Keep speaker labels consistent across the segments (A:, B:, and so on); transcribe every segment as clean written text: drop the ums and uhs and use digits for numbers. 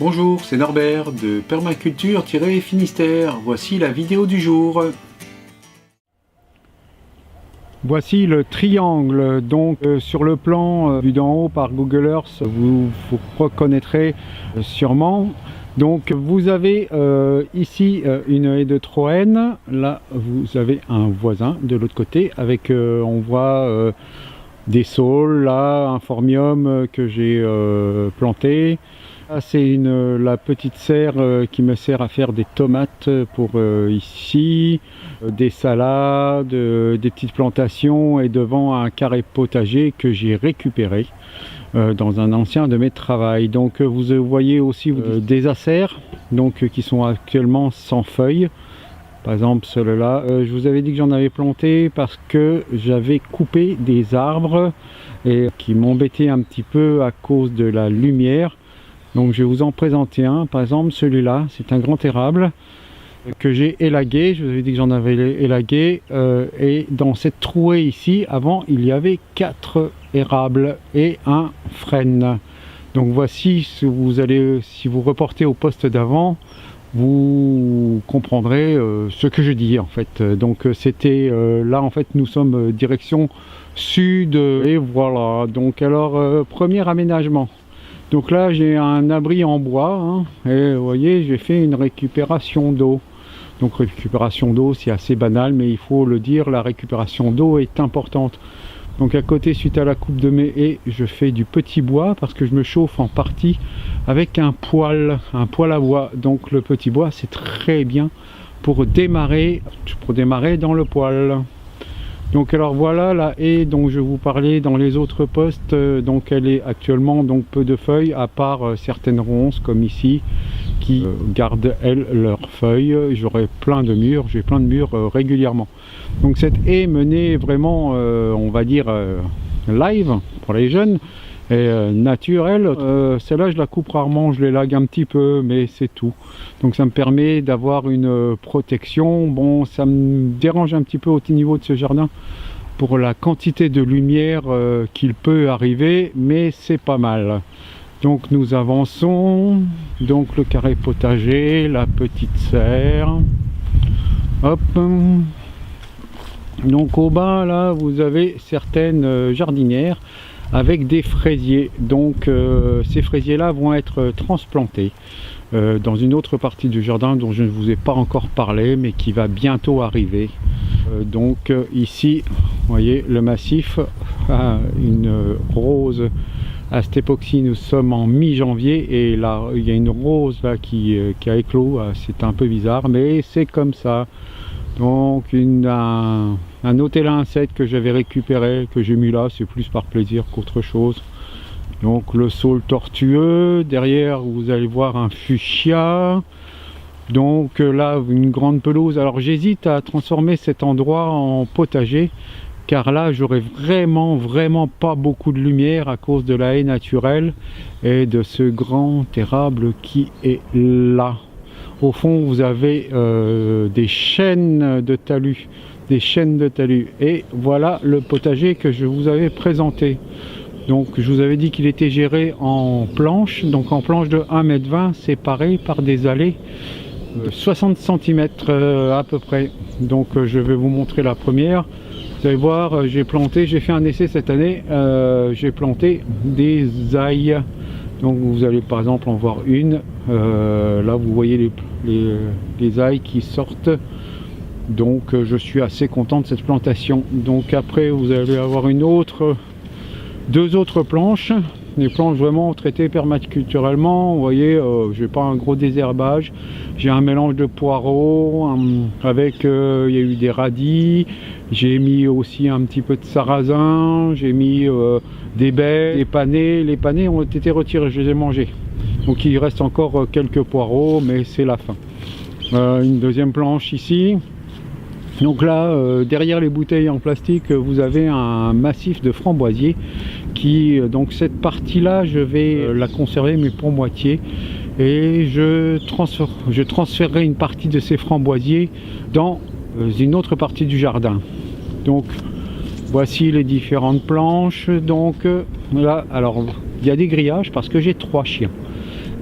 A: Bonjour, c'est Norbert de Permaculture-Finistère. Voici la vidéo du jour. Voici le triangle, donc sur le plan vu d'en haut par Google Earth, vous reconnaîtrez sûrement. Donc vous avez ici une haie de Troène, là vous avez un voisin de l'autre côté avec on voit des saules, là un phormium que j'ai planté. C'est la petite serre qui me sert à faire des tomates pour ici, des salades, des petites plantations et devant un carré potager que j'ai récupéré dans un ancien de mes travaux. Donc vous voyez aussi des acères donc, qui sont actuellement sans feuilles. Par exemple ceux-là, je vous avais dit que j'en avais planté parce que j'avais coupé des arbres et qui m'embêtaient un petit peu à cause de la lumière. Donc je vais vous en présenter un, par exemple celui-là, c'est un grand érable que j'ai élagué, je vous avais dit que j'en avais élagué, et dans cette trouée ici, avant il y avait 4 érables et un frêne. Donc voici, si vous reportez au poste d'avant, vous comprendrez ce que je dis en fait. Donc c'était là en fait nous sommes direction sud, et voilà. Donc alors premier aménagement. Donc là j'ai un abri en bois hein, et vous voyez j'ai fait une récupération d'eau. Donc récupération d'eau c'est assez banal mais il faut le dire, la récupération d'eau est importante. Donc à côté suite à la coupe de mes haies je fais du petit bois parce que je me chauffe en partie avec un poêle à bois. Donc le petit bois c'est très bien pour démarrer dans le poêle. Donc alors voilà la haie dont je vous parlais dans les autres postes, donc elle est actuellement donc peu de feuilles à part certaines ronces comme ici qui gardent elles leurs feuilles. J'aurai plein de murs, j'ai plein de murs régulièrement. Donc cette haie menée vraiment on va dire live pour les jeunes et naturelle, celle-là je la coupe rarement, je l'élague un petit peu mais c'est tout. Donc ça me permet d'avoir une protection. Bon ça me dérange un petit peu au niveau de ce jardin pour la quantité de lumière qu'il peut arriver, mais c'est pas mal. Donc nous avançons, donc le carré potager, la petite serre, hop. Donc au bas là vous avez certaines jardinières avec des fraisiers. Donc ces fraisiers là vont être transplantés dans une autre partie du jardin dont je ne vous ai pas encore parlé mais qui va bientôt arriver. Donc ici vous voyez le massif a une rose. À cette époque-ci nous sommes en mi-janvier et là il y a une rose là qui a éclos. C'est un peu bizarre mais c'est comme ça. Donc un hôtel à insectes que j'avais récupéré, que j'ai mis là, c'est plus par plaisir qu'autre chose. Donc le saule tortueux, derrière vous allez voir un fuchsia. Donc là une grande pelouse. Alors j'hésite à transformer cet endroit en potager car là j'aurais vraiment pas beaucoup de lumière à cause de la haie naturelle et de ce grand érable qui est là. Au fond vous avez des chaînes de talus, et voilà le potager que je vous avais présenté. Donc je vous avais dit qu'il était géré en planches, donc en planches de 1,20 m séparées par des allées 60 cm à peu près. Donc je vais vous montrer la première. Vous allez voir, j'ai fait un essai cette année, j'ai planté des ailles. Donc vous allez par exemple en voir une, là vous voyez les ailles qui sortent. Donc je suis assez content de cette plantation. Donc après vous allez avoir deux autres planches, des planches vraiment traitées permaculturellement. Vous voyez, j'ai pas un gros désherbage, j'ai un mélange de poireaux avec il y a eu des radis, j'ai mis aussi un petit peu de sarrasin, j'ai mis des baies, des panais. Les panais ont été retirés, je les ai mangés. Donc il reste encore quelques poireaux mais c'est la fin. Une deuxième planche ici. Donc là derrière les bouteilles en plastique vous avez un massif de framboisiers qui donc cette partie là je vais la conserver mais pour moitié et je transférerai une partie de ces framboisiers dans une autre partie du jardin. Donc voici les différentes planches. Donc là alors il y a des grillages parce que j'ai 3 chiens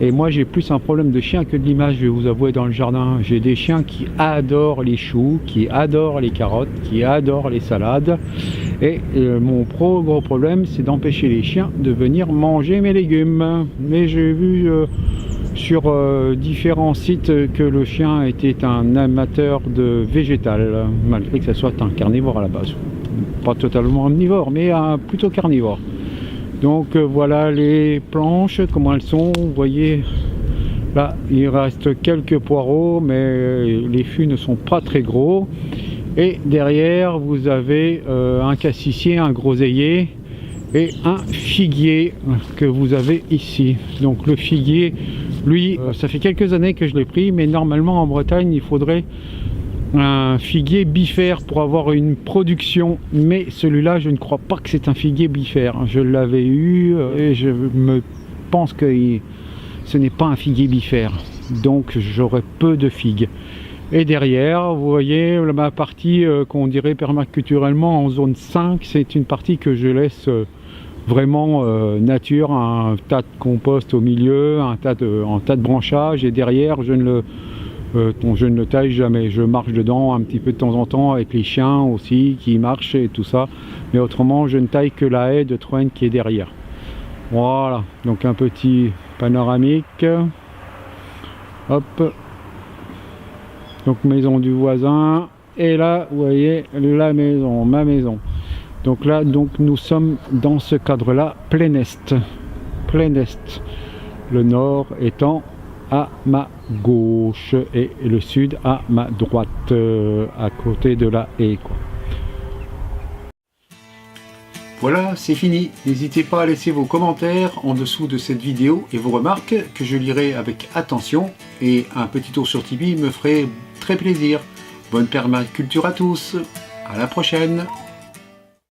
A: Et moi j'ai plus un problème de chien que de l'image, je vais vous avouer, dans le jardin. J'ai des chiens qui adorent les choux, qui adorent les carottes, qui adorent les salades. Et mon gros problème, c'est d'empêcher les chiens de venir manger mes légumes. Mais j'ai vu sur différents sites que le chien était un amateur de végétal, malgré que ce soit un carnivore à la base. Pas totalement omnivore, mais plutôt carnivore. Donc voilà les planches, comment elles sont. Vous voyez, là il reste quelques poireaux, mais les fûts ne sont pas très gros. Et derrière vous avez un cassissier, un groseillier et un figuier que vous avez ici. Donc le figuier, lui, ça fait quelques années que je l'ai pris, mais normalement en Bretagne il faudrait un figuier bifère pour avoir une production, mais celui-là je ne crois pas que c'est un figuier bifère. Je l'avais eu et je me pense que ce n'est pas un figuier bifère, donc j'aurai peu de figues. Et derrière vous voyez ma partie qu'on dirait permaculturellement en zone 5, c'est une partie que je laisse vraiment nature, un tas de compost au milieu, un tas de branchage, et derrière je ne le taille jamais. Je marche dedans un petit peu de temps en temps avec les chiens aussi qui marchent et tout ça, mais autrement je ne taille que la haie de troène qui est derrière. Voilà, donc un petit panoramique. Hop, donc maison du voisin, et là vous voyez la maison, ma maison. Donc là, nous sommes dans ce cadre là plein est, le nord étant à ma gauche et le sud à ma droite, à côté de la haie, quoi. Voilà, c'est fini. N'hésitez pas à laisser vos commentaires en dessous de cette vidéo et vos remarques que je lirai avec attention, et un petit tour sur Tipeee me ferait très plaisir. Bonne permaculture à tous, à la prochaine.